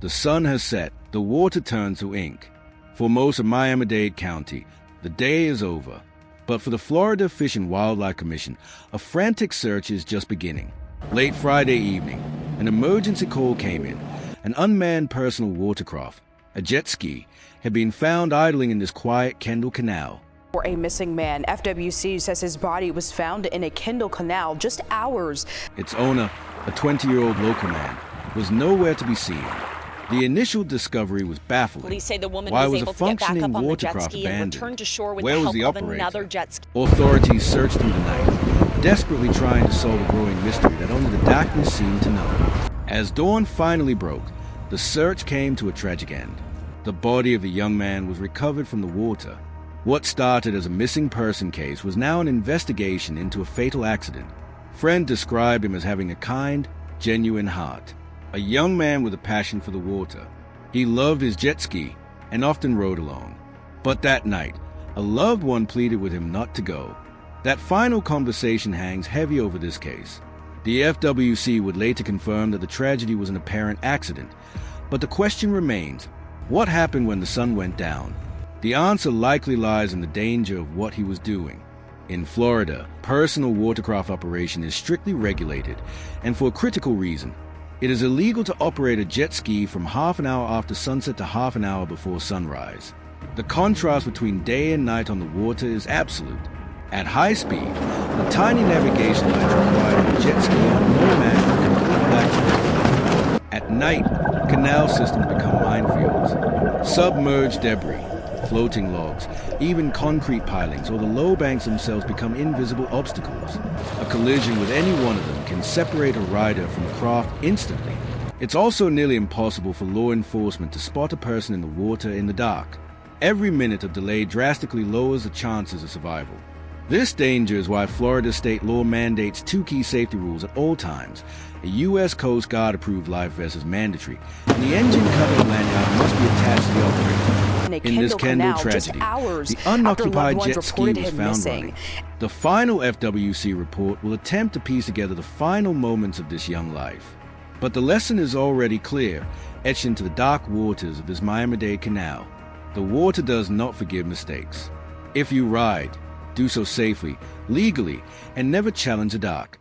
The sun has set, the water turns to ink. For most of Miami-Dade County, the day is over. But for the Florida Fish and Wildlife Commission, a frantic search is just beginning. Late Friday evening, an emergency call came in. An unmanned personal watercraft, a jet ski, had been found idling in this quiet Kendall Canal. For a missing man, FWC says his body was found in a Kendall Canal just hours. Its owner, a 20-year-old local man, was nowhere to be seen. The initial discovery was baffling. Police say the woman Why was was able a to get back functioning up on the jet watercraft ski and abandoned? return to shore with Where the was help the of operator? another jet ski. Authorities searched through the night, desperately trying to solve a growing mystery that only the darkness seemed to know. As dawn finally broke, the search came to a tragic end. The body of the young man was recovered from the water. What started as a missing person case was now an investigation into a fatal accident. Friend described him as having a kind, genuine heart. A young man with a passion for the water. He loved his jet ski and often rode along. But that night, a loved one pleaded with him not to go. That final conversation hangs heavy over this case. The FWC would later confirm that the tragedy was an apparent accident. But the question remains, what happened when the sun went down? The answer likely lies in the danger of what he was doing. In Florida, personal watercraft operation is strictly regulated, and for a critical reason. It is illegal to operate a jet ski from half an hour after sunset to half an hour before sunrise. The contrast between day and night on the water is absolute. At high speed, the tiny navigation lights required on a jet ski are no match for complete blackness. At night, canal systems become minefields. Submerged debris, floating logs, even concrete pilings or the low banks themselves become invisible obstacles. A collision with any one of them can separate a rider from a craft instantly. It's also nearly impossible for law enforcement to spot a person in the water in the dark. Every minute of delay drastically lowers the chances of survival. This danger is why Florida state law mandates two key safety rules at all times. A U.S. Coast Guard approved life vest is mandatory, and the engine cover lanyard must be attached to the operator. In this Kendall tragedy, the unoccupied jet ski was found running. The final FWC report will attempt to piece together the final moments of this young life. But the lesson is already clear, etched into the dark waters of this Miami-Dade Canal. The water does not forgive mistakes. If you ride, do so safely, legally, and never challenge the dark.